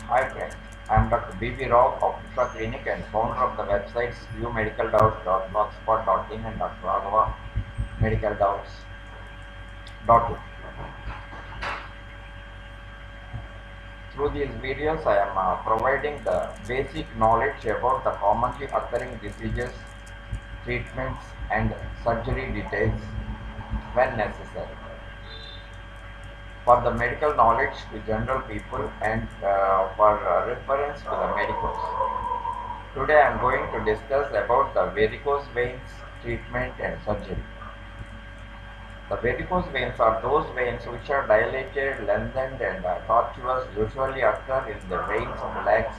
Hi friends, I am Dr. B.B. Rao of Usha Clinic and founder of the websites viewmedicaldoubts.blogspot.in and Dr. Raghava medicaldoubts.in. Through these videos, I am providing the basic knowledge about the commonly occurring diseases, treatments and surgery details when necessary. For the medical knowledge to general people and for reference to the medicals. Today I am going to discuss about the varicose veins treatment and surgery. The varicose veins are those veins which are dilated, lengthened and tortuous, usually occur in the veins of legs,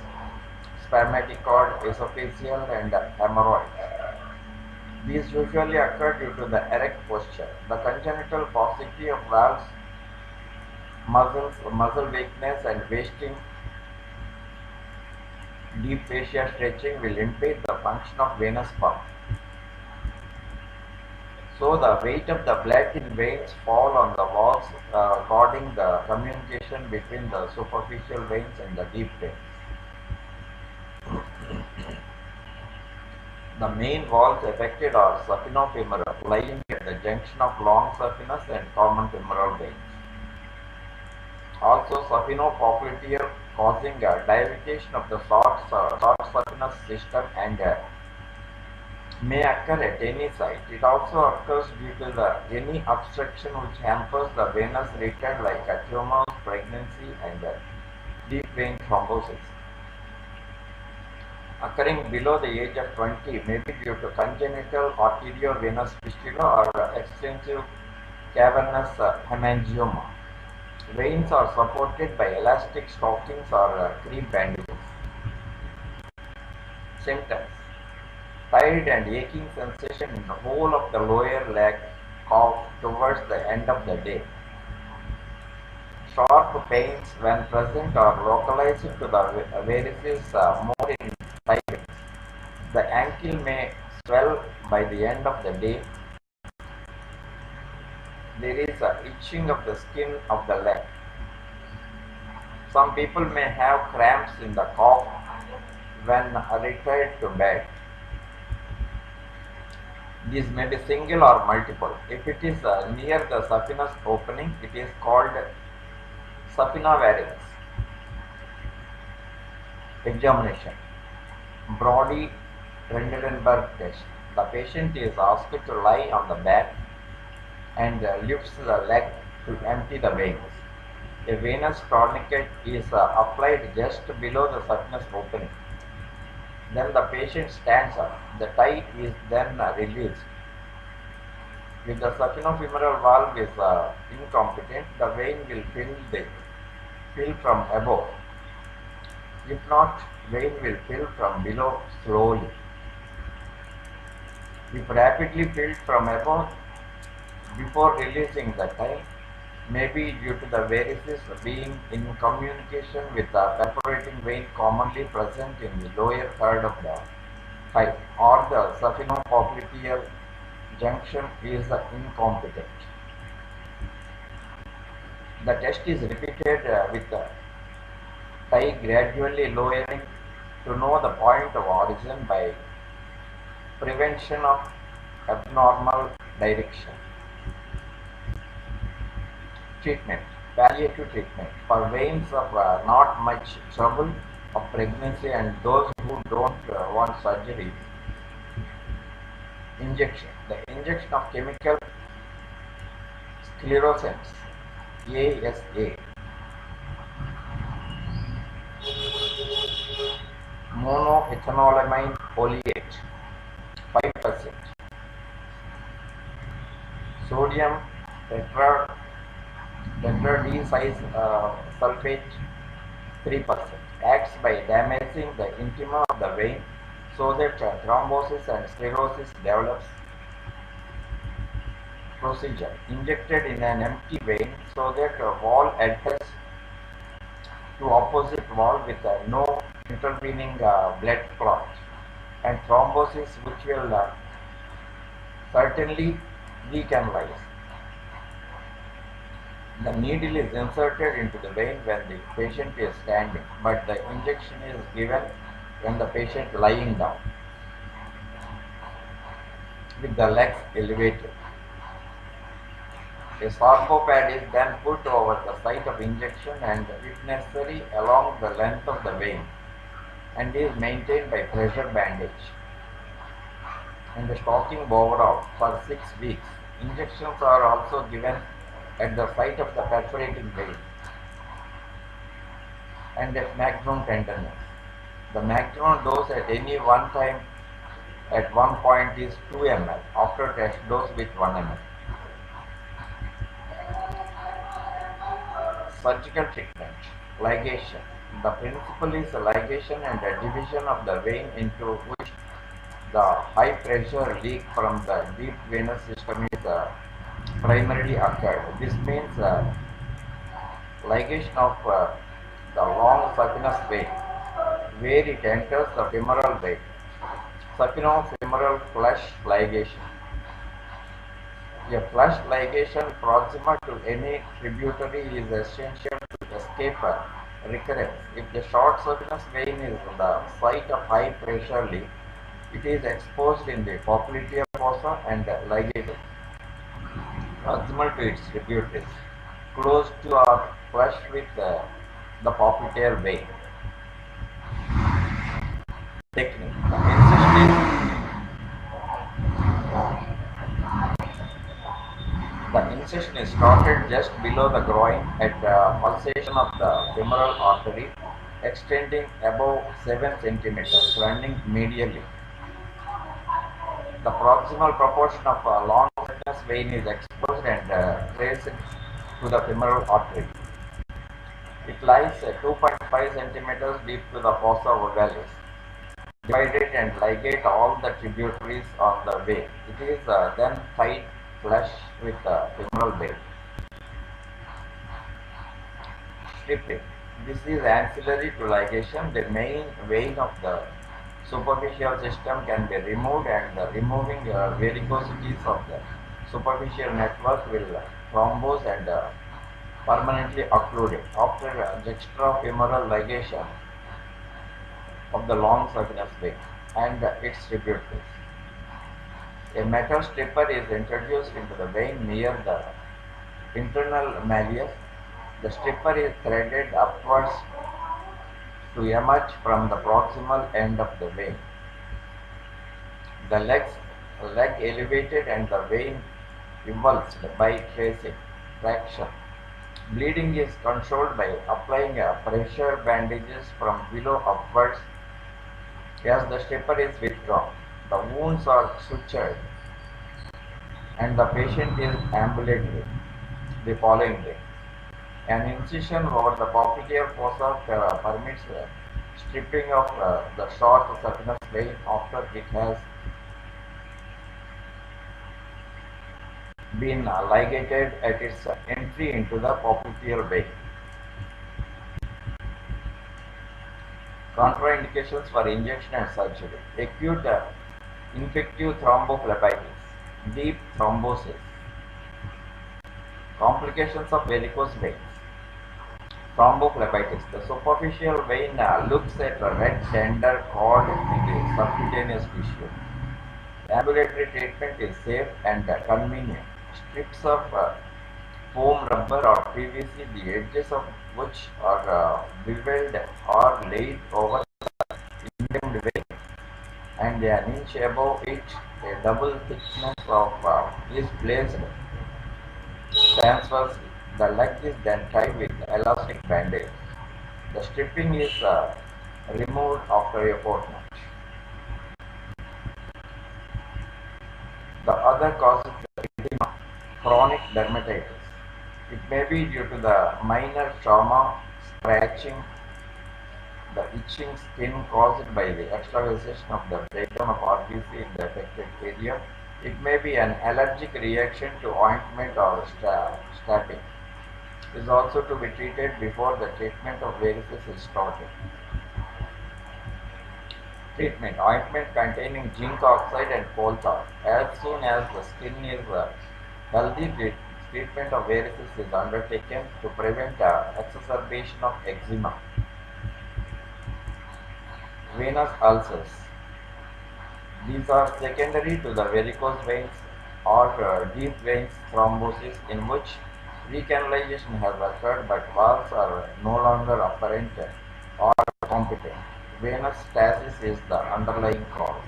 spermatic cord, esophageal and hemorrhoids. These usually occur due to the erect posture. The congenital paucity of valves, muscle weakness and wasting, deep fascia stretching will impede the function of venous pump. So the weight of the blood in veins fall on the walls guarding the communication between the superficial veins and the deep veins. The main walls affected are saphenofemoral, lying at the junction of long saphenous and common femoral veins. Also saphenopopliteal, causing a dilatation of the short saphenous system and may occur at any site. It also occurs due to any obstruction which hampers the venous return like tumors, pregnancy and deep vein thrombosis. Occurring below the age of 20 may be due to congenital arteriovenous fistula or extensive cavernous hemangioma. Veins are supported by elastic stockings or cream bandages. Symptoms: tired and aching sensation in the whole of the lower leg, cough towards the end of the day. Sharp pains when present are localized to the varices more in thigh veins. The ankle may swell by the end of the day. There is itching of the skin of the leg. Some people may have cramps in the calf when retired to bed. These may be single or multiple. If it is near the saphenous opening, it is called saphenopharynx. Examination: Brody Trendelenburg test. The patient is asked to lie on the back and lifts the leg to empty the veins. A venous tourniquet is applied just below the saphenous opening. Then the patient stands up. The tie is then released. If the saphenofemoral valve is incompetent, the vein will fill from above. If not, vein will fill from below slowly. If rapidly filled from above before releasing the tie, may be due to the varices being in communication with the perforating vein commonly present in the lower third of the thigh, or the saphenopopliteal junction is incompetent. The test is repeated with the tie gradually lowering to know the point of origin by prevention of abnormal direction. Treatment: palliative treatment for veins of not much trouble of pregnancy and those who don't want surgery. Injection: the injection of chemical sclerosants ASA, monoethanolamine oleate 5%, sodium tetradisulfate 3%, acts by damaging the intima of the vein so that thrombosis and sclerosis develops. Procedure: injected in an empty vein so that wall adheres to opposite wall with no intervening blood clot, and thrombosis which will certainly decanalize. The needle is inserted into the vein when the patient is standing, but the injection is given when the patient lying down with the legs elevated. A sorbo pad is then put over the site of injection and, if necessary, along the length of the vein and is maintained by pressure bandage and stocking overall for 6 weeks. Injections are also given at the site of the perforating vein and at maximum tenderness. The maximum dose at any one time at one point is 2 ml after test dose with 1 ml. Surgical treatment. Ligation. The principle is ligation and the division of the vein into which the high pressure leak from the deep venous system is primarily occurred. This means ligation of the long saphenous vein where it enters the femoral vein. Saphenofemoral flush ligation. A flush ligation proximal to any tributary is essential to escape recurrence. If the short saphenous vein is the site of high pressure leak, it is exposed in the popliteal fossa and ligated proximal to its tributaries, close to or flush with the popliteal vein. Technique. The incision is started just below the groin at the pulsation of the femoral artery, extending above 7 centimeters, running medially. The proximal proportion of a long saphenous vein is exposed and traced to the femoral artery. It lies 2.5 centimeters deep to the fossa ovalis. Divide it and ligate all the tributaries on the vein. It is then tied flush with the femoral vein. Stripping. This is ancillary to ligation. The main vein of the superficial system can be removed, and removing varicosities of the superficial network will thrombose and permanently occlude it. After juxtafemoral ligation of the long saphenous vein and its tributaries, a metal stripper is introduced into the vein near the internal malleus. The stripper is threaded upwards to emerge from the proximal end of the vein. The leg elevated and the vein convulsed by traction. Bleeding is controlled by applying pressure bandages from below upwards as the stripper is withdrawn. The wounds are sutured and the patient is ambulatory the following day. An incision over the popliteal fossa permits stripping of the short saphenous vein after it has been ligated at its entry into the popliteal vein. Contraindications for injection and surgery. Acute infective thrombophlebitis, deep thrombosis, complications of varicose veins. Thrombophlebitis. The superficial vein looks at a red tender cord in the subcutaneous tissue. Ambulatory treatment is safe and convenient. Strips of foam rubber or PVC, the edges of which are beveled or laid over the inflamed vein, and an inch above it, a double thickness of is placed transversely. The leg is then tied with elastic bandage. The stripping is removed after a fortnight. The other cause is edema, chronic dermatitis. It may be due to the minor trauma, scratching, the itching skin caused by the extravasation of the breakdown of RBC in the affected area. It may be an allergic reaction to ointment or stabbing. It is also to be treated before the treatment of varices is started. Treatment. Ointment containing zinc oxide and coal tar. As soon as the skin is healthy, the treatment of varices is undertaken to prevent exacerbation of eczema. Venous ulcers. These are secondary to the varicose veins or deep veins thrombosis in which recanalization has occurred but valves are no longer apparent or competent. Venous stasis is the underlying cause.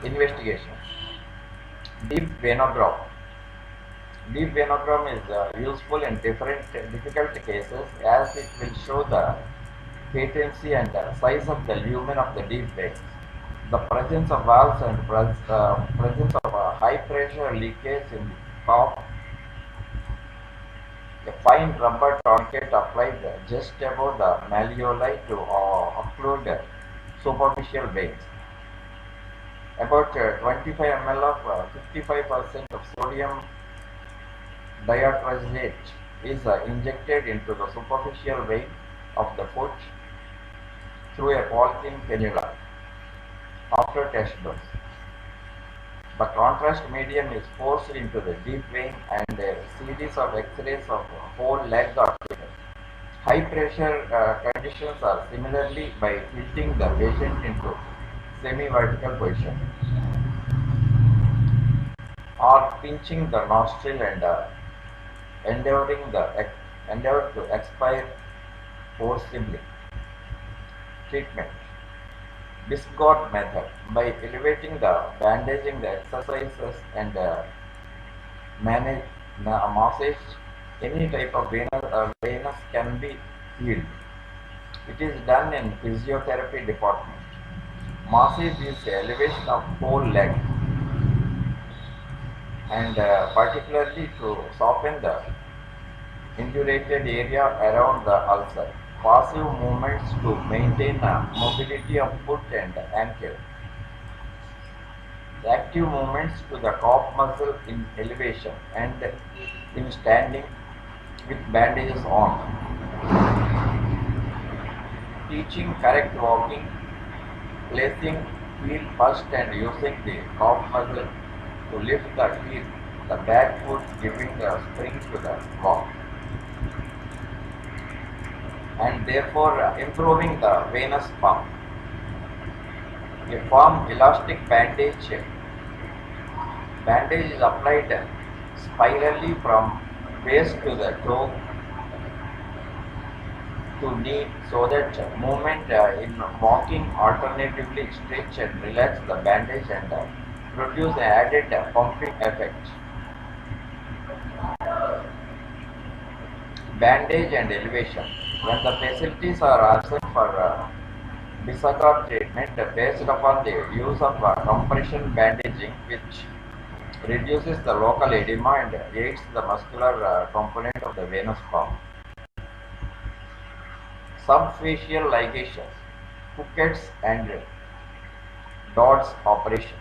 Investigation. Deep venogram. Deep venogram is useful in different difficult cases as it will show the patency and size of the lumen of the deep veins. The presence of valves and presence of high pressure leakage in the top. A fine rubber tourniquet applied just above the malleoli to occlude superficial veins. About 25 ml of 55% of sodium diatrazate is injected into the superficial vein of the foot through a polythene cannula after test dose. The contrast medium is forced into the deep vein and a series of X-rays of whole leg are taken. High pressure conditions are similarly by tilting the patient into semi-vertical position or pinching the nostril and endeavor to expire forcibly. Treatment. Bisgott method. By elevating the bandaging the exercises and massage, any type of venous can be healed. It is done in physiotherapy department. Massage is the elevation of whole leg and particularly to soften the indurated area around the ulcer. Passive movements to maintain mobility of foot and ankle. Active movements to the calf muscle in elevation and in standing with bandages on. Teaching correct walking, placing heel first and using the calf muscle to lift the heel, the back foot giving the spring to the walk, and therefore improving the venous pump. A firm elastic bandage is applied spirally from base to the toe to knee so that movement in walking alternatively stretch and relax the bandage and produce an added pumping effect. Bandage and elevation. When the facilities are absent for Bisagor treatment based upon the use of compression bandaging, which reduces the local edema and aids the muscular component of the venous pump. Subfacial ligations, Puckett's and Dodd's operation.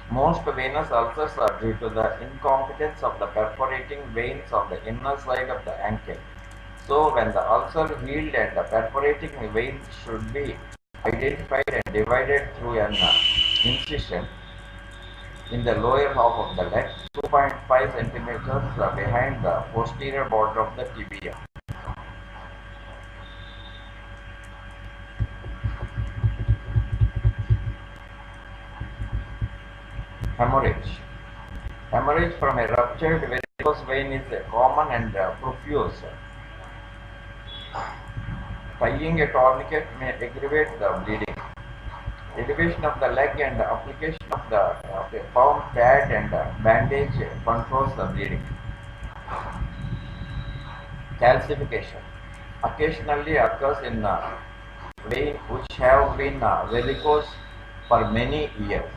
Most venous ulcers are due to the incompetence of the perforating veins on the inner side of the ankle. So when the ulcer healed and the perforating veins should be identified and divided through an incision in the lower half of the leg, 2.5 centimeters behind the posterior border of the tibia. Hemorrhage. Hemorrhage from a ruptured varicose vein is common and profuse. Tying a tourniquet may aggravate the bleeding. Elevation of the leg and application of a firm pad and bandage controls the bleeding. Calcification occasionally occurs in veins which have been varicose for many years.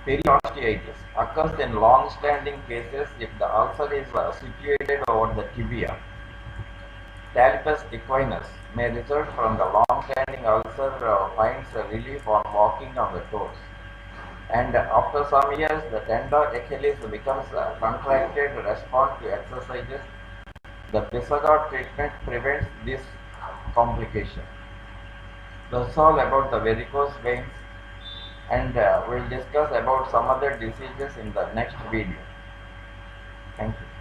Periosteitis occurs in long-standing cases if the ulcer is situated over the tibia. Talipes equinus may result from the long-standing ulcer finds relief on walking on the toes. And after some years, the tendon Achilles becomes contracted to respond to exercises. The Bisagor treatment prevents this complication. That's all about the varicose veins. and we'll discuss about some other diseases in the next video. Thank you.